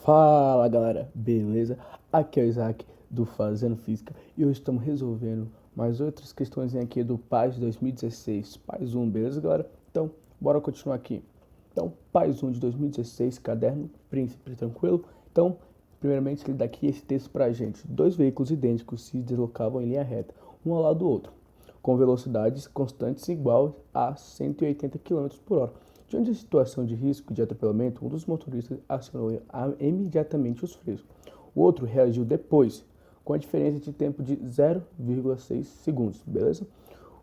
Fala galera, beleza? Aqui é o Isaac do Fazendo Física e hoje estamos resolvendo mais outras questões aqui do PAS 2016, PAS 1, beleza galera? Então, bora continuar aqui. Então, PAS 1 de 2016, caderno Príncipe, tranquilo? Então, primeiramente ele dá aqui esse texto pra gente. Dois veículos idênticos se deslocavam em linha reta, um ao lado do outro, com velocidades constantes iguais a 180 km por hora. Diante da situação de risco de atropelamento, um dos motoristas acionou imediatamente os freios. O outro reagiu depois, com a diferença de tempo de 0,6 segundos, beleza?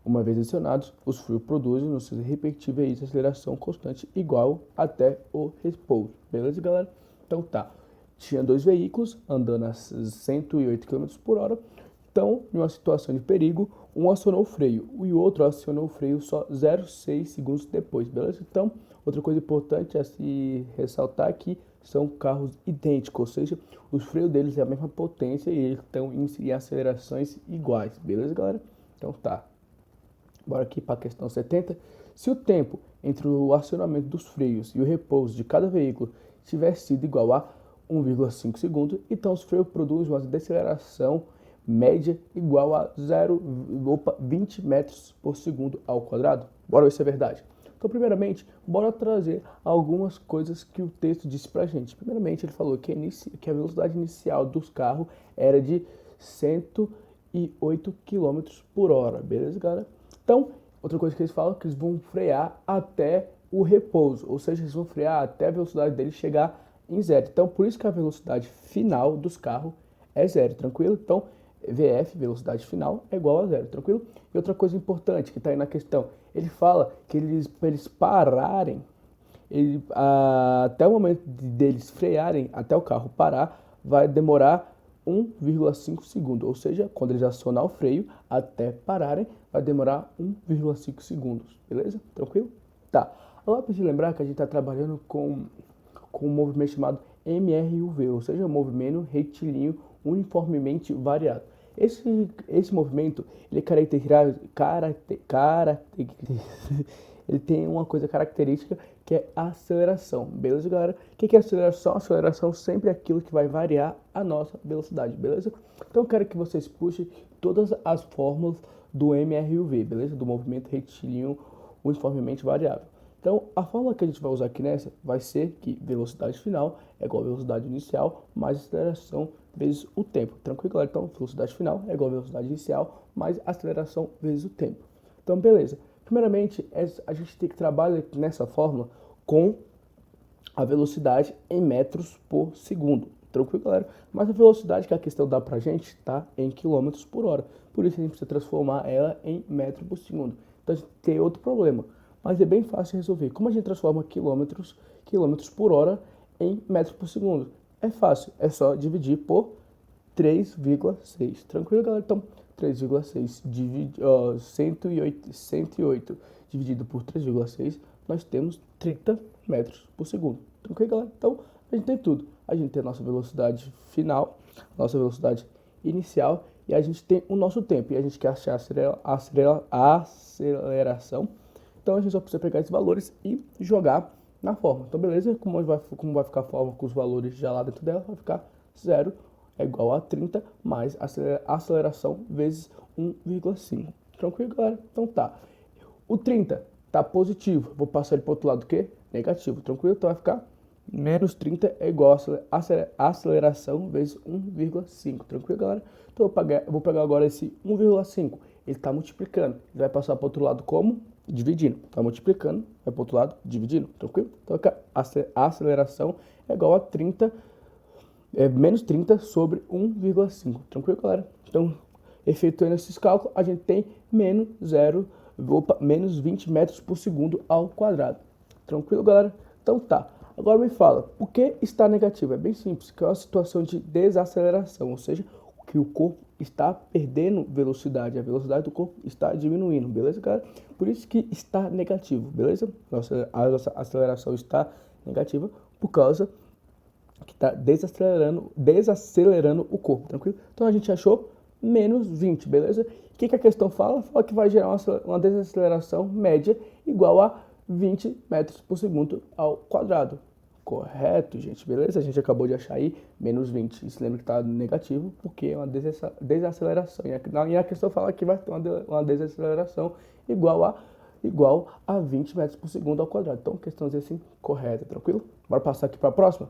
Uma vez acionados, os freios produzem nos seus respectivos veículos aceleração constante igual até o repouso, beleza, galera? Então tá, tinha dois veículos andando a 108 km por hora. Então, em uma situação de perigo, um acionou o freio e o outro acionou o freio só 0,6 segundos depois, beleza? Então, outra coisa importante a se ressaltar aqui são carros idênticos, ou seja, os freios deles é a mesma potência e eles estão em acelerações iguais, beleza, galera? Então tá, bora aqui para a questão 70. Se o tempo entre o acionamento dos freios e o repouso de cada veículo tivesse sido igual a 1,5 segundos, então os freios produzem uma deceleração média igual a 20 metros por segundo ao quadrado. Bora ver se é verdade. Então, primeiramente, bora trazer algumas coisas que o texto disse pra gente. Primeiramente, ele falou que a velocidade inicial dos carros era de 108 km por hora, beleza, galera? Então, outra coisa que eles falam é que eles vão frear até o repouso, ou seja, eles vão frear até a velocidade deles chegar em zero. Então, por isso que a velocidade final dos carros é zero, tranquilo? Então, VF, velocidade final, é igual a zero, tranquilo? E outra coisa importante que está aí na questão, ele fala que para eles pararem, até o momento deles frearem, até o carro parar, vai demorar 1,5 segundos, ou seja, quando eles acionar o freio até pararem, vai demorar 1,5 segundos, beleza? Tranquilo? Tá. Agora preciso lembrar que a gente está trabalhando com um movimento chamado MRUV, ou seja, movimento retilíneo uniformemente variado. Esse movimento, ele ele tem uma coisa característica que é a aceleração, beleza, galera? O que é aceleração? Aceleração sempre é aquilo que vai variar a nossa velocidade, beleza? Então eu quero que vocês puxem todas as fórmulas do MRUV, beleza? Do movimento retilíneo uniformemente variável. Então, a fórmula que a gente vai usar aqui nessa vai ser que velocidade final é igual a velocidade inicial mais aceleração vezes o tempo. Tranquilo, galera? Então, velocidade final é igual a velocidade inicial mais aceleração vezes o tempo. Então, beleza. Primeiramente, a gente tem que trabalhar nessa fórmula com a velocidade em metros por segundo. Tranquilo, galera? Mas a velocidade que a questão dá pra gente está em quilômetros por hora. Por isso, a gente precisa transformar ela em metro por segundo. Então, a gente tem outro problema. Mas é bem fácil de resolver. Como a gente transforma quilômetros por hora em metros por segundo? É fácil, é só dividir por 3,6. Tranquilo, galera? Então, 3,6 108 dividido por 3,6, nós temos 30 metros por segundo. Tranquilo, galera? Então, a gente tem tudo. A gente tem a nossa velocidade final, a nossa velocidade inicial e a gente tem o nosso tempo. E a gente quer achar a aceleração. Então, a gente só precisa pegar esses valores e jogar na fórmula. Então, beleza? Como vai ficar a fórmula com os valores já lá dentro dela? Vai ficar 0 é igual a 30 mais aceleração vezes 1,5. Tranquilo, galera? Então, tá. O 30 tá positivo. Vou passar ele para o outro lado o quê? Negativo. Tranquilo? Então, vai ficar menos 30 é igual a aceleração vezes 1,5. Tranquilo, galera? Então, eu vou pegar agora esse 1,5. Ele está multiplicando. Ele vai passar para o outro lado como? Dividindo. Está multiplicando, vai para o outro lado, dividindo. Tranquilo? Então, a aceleração é igual a 30, menos 30 sobre 1,5. Tranquilo, galera? Então, efetuando esses cálculos, a gente tem menos 20 metros por segundo ao quadrado. Tranquilo, galera? Então, tá. Agora me fala, por que está negativo? É bem simples, que é uma situação de desaceleração, ou seja, que o corpo está perdendo velocidade, a velocidade do corpo está diminuindo, beleza, cara? Por isso que está negativo, beleza? A nossa aceleração está negativa por causa que está desacelerando o corpo, tranquilo? Então a gente achou menos 20, beleza? O que a questão fala? Fala que vai gerar uma desaceleração média igual a 20 metros por segundo ao quadrado. correto, gente, beleza? A gente acabou de achar aí menos 20. Isso lembra que está negativo porque é uma desaceleração. E a questão fala que vai ter uma desaceleração igual a 20 metros por segundo ao quadrado. Então, questãozinha assim, correta, tranquilo? Bora passar aqui para a próxima.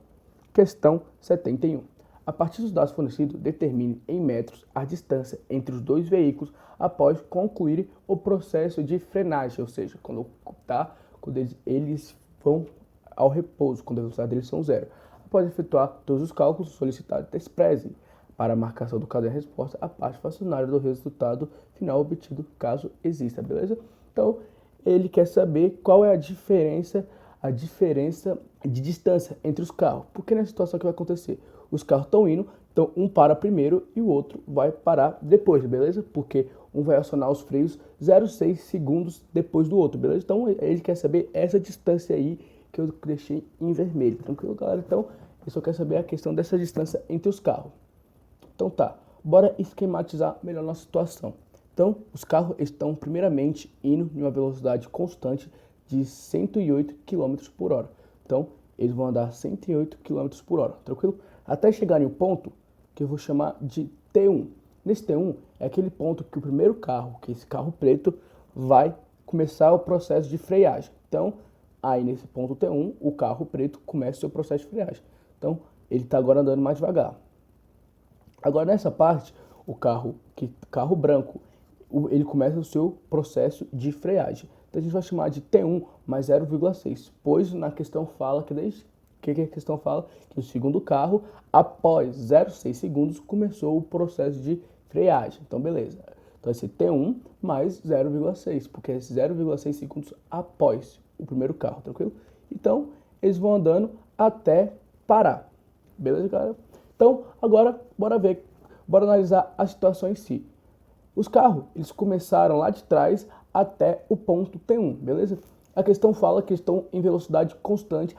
Questão 71. A partir dos dados fornecidos, determine em metros a distância entre os dois veículos após concluir o processo de frenagem, ou seja, quando eles vão ao repouso, quando a velocidade deles são zero. Após efetuar todos os cálculos solicitados, despreze para a marcação do caso de resposta a parte fracionária do resultado final obtido, caso exista, beleza? Então, ele quer saber qual é a diferença de distância entre os carros. Porque nessa situação que vai acontecer? Os carros estão indo, então um para primeiro e o outro vai parar depois, beleza? Porque um vai acionar os freios 0,6 segundos depois do outro, beleza? Então ele quer saber essa distância aí que eu deixei em vermelho, tranquilo, galera? Então ele só quer saber a questão dessa distância entre os carros. Então tá, bora esquematizar melhor a nossa situação. Então os carros estão primeiramente indo em uma velocidade constante de 108 km por hora. Então eles vão andar 108 km por hora, tranquilo? Até chegar em um ponto que eu vou chamar de T1. Nesse T1 é aquele ponto que o primeiro carro, que é esse carro preto, vai começar o processo de freagem. Então, aí nesse ponto T1, o carro preto começa o seu processo de freagem. Então, ele está agora andando mais devagar. Agora nessa parte, o carro branco, ele começa o seu processo de freagem. Então a gente vai chamar de T1 mais 0,6, pois na questão fala que a questão fala? Que o segundo carro, após 0,6 segundos, começou o processo de freagem. Então, beleza. Então, esse T1 mais 0,6, porque é 0,6 segundos após o primeiro carro, tranquilo? Então, eles vão andando até parar. Beleza, galera? Então, agora, bora analisar a situação em si. Os carros, eles começaram lá de trás até o ponto T1, beleza? A questão fala que estão em velocidade constante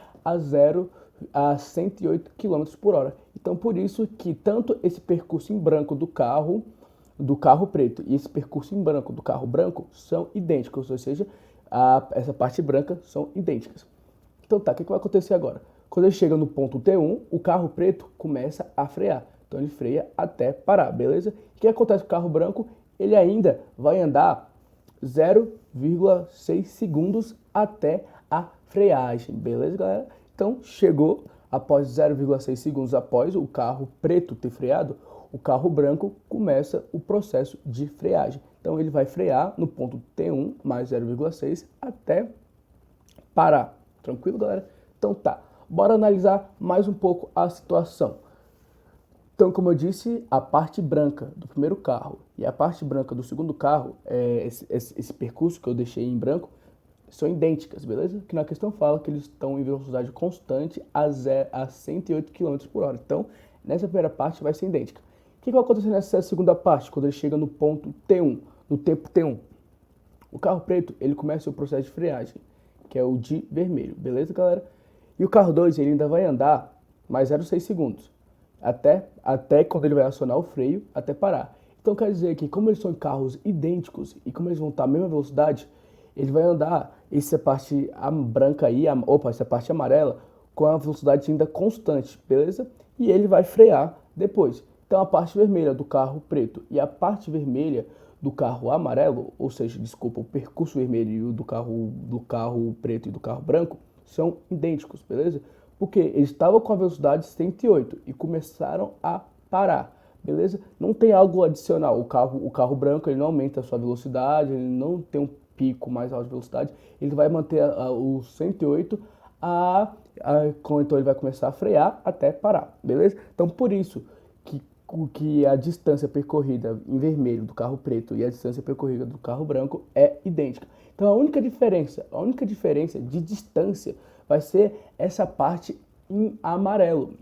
a 108 km por hora. Então, por isso que tanto esse percurso em branco do carro preto e esse percurso em branco do carro branco são idênticos, ou seja, essa parte branca são idênticas. Então tá, o que vai acontecer agora? Quando ele chega no ponto T1, o carro preto começa a frear. Então ele freia até parar, beleza? O que acontece com o carro branco? Ele ainda vai andar 0,6 segundos até a freagem, beleza, galera? Então, chegou após 0,6 segundos após o carro preto ter freado, o carro branco começa o processo de freagem. Então, ele vai frear no ponto T1 mais 0,6 até parar. Tranquilo, galera? Então, tá. Bora analisar mais um pouco a situação. Então, como eu disse, a parte branca do primeiro carro e a parte branca do segundo carro, esse percurso que eu deixei em branco, são idênticas, beleza? Que na questão fala que eles estão em velocidade constante a 108 km por hora. Então, nessa primeira parte vai ser idêntica. O que vai acontecer nessa segunda parte, quando ele chega no ponto T1, no tempo T1? O carro preto, ele começa o processo de freagem, que é o de vermelho, beleza, galera? E o carro 2, ele ainda vai andar mais 0,6 segundos, até quando ele vai acionar o freio, até parar. Então, quer dizer que como eles são carros idênticos e como eles vão estar à mesma velocidade, ele vai andar essa parte branca aí, essa parte amarela, com a velocidade ainda constante, beleza? E ele vai frear depois. Então a parte vermelha do carro preto e a parte vermelha do carro amarelo, ou seja, desculpa, o percurso vermelho do carro preto e do carro branco, são idênticos, beleza? Porque eles estavam com a velocidade 108 e começaram a parar, beleza? Não tem algo adicional. O carro branco, ele não aumenta a sua velocidade, ele não tem um pico mais alto de velocidade, ele vai manter o 108 então ele vai começar a frear até parar, beleza? Então por isso que a distância percorrida em vermelho do carro preto e a distância percorrida do carro branco é idêntica. Então a única diferença de distância vai ser essa parte em amarelo,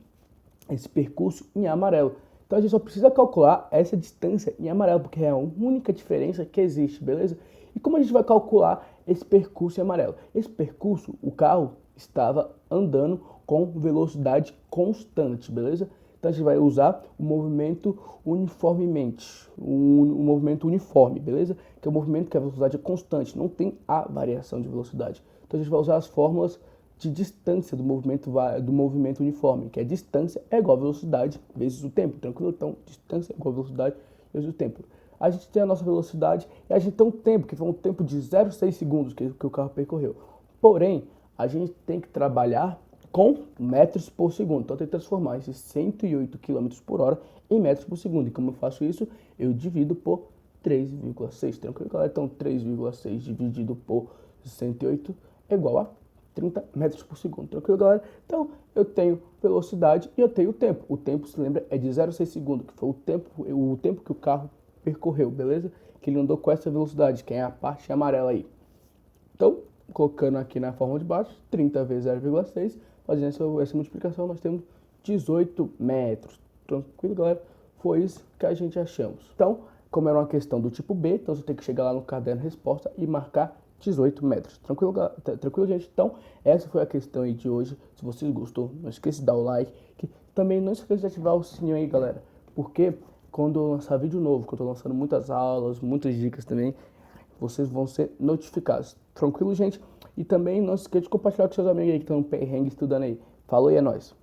esse percurso em amarelo. Então a gente só precisa calcular essa distância em amarelo, porque é a única diferença que existe, beleza? E como a gente vai calcular esse percurso em amarelo? Esse percurso, o carro estava andando com velocidade constante, beleza? Então a gente vai usar o movimento uniformemente, um movimento uniforme, beleza? Que é um movimento que a velocidade é constante, não tem a variação de velocidade. Então a gente vai usar as fórmulas de distância do movimento uniforme, que é distância é igual a velocidade vezes o tempo, tranquilo? Então, distância é igual a velocidade vezes o tempo. A gente tem a nossa velocidade e a gente tem um tempo, que foi um tempo de 0,6 segundos que o carro percorreu. Porém, a gente tem que trabalhar com metros por segundo. Então, eu tenho que transformar esses 108 km por hora em metros por segundo. E como eu faço isso? Eu divido por 3,6. Tranquilo, galera? Então, 3,6 dividido por 108 é igual a 30 metros por segundo. Tranquilo, galera? Então, eu tenho velocidade e eu tenho o tempo. O tempo, se lembra, é de 0,6 segundos, que foi o tempo que o carro percorreu, beleza? Que ele andou com essa velocidade, que é a parte amarela aí. Então, colocando aqui na forma de baixo, 30 vezes 0,6, fazendo essa multiplicação, nós temos 18 metros. Tranquilo, galera? Foi isso que a gente achamos. Então, como era uma questão do tipo B, então você tem que chegar lá no caderno resposta e marcar 18 metros. Tranquilo, gente? Então, essa foi a questão aí de hoje. Se vocês gostou, não esqueça de dar o like. Também não esqueça de ativar o sininho aí, galera. Porque quando eu lançar vídeo novo, que eu tô lançando muitas aulas, muitas dicas também, vocês vão ser notificados. Tranquilo, gente? E também não esqueça de compartilhar com seus amigos aí que estão no perrengue estudando aí. Falou e é nóis!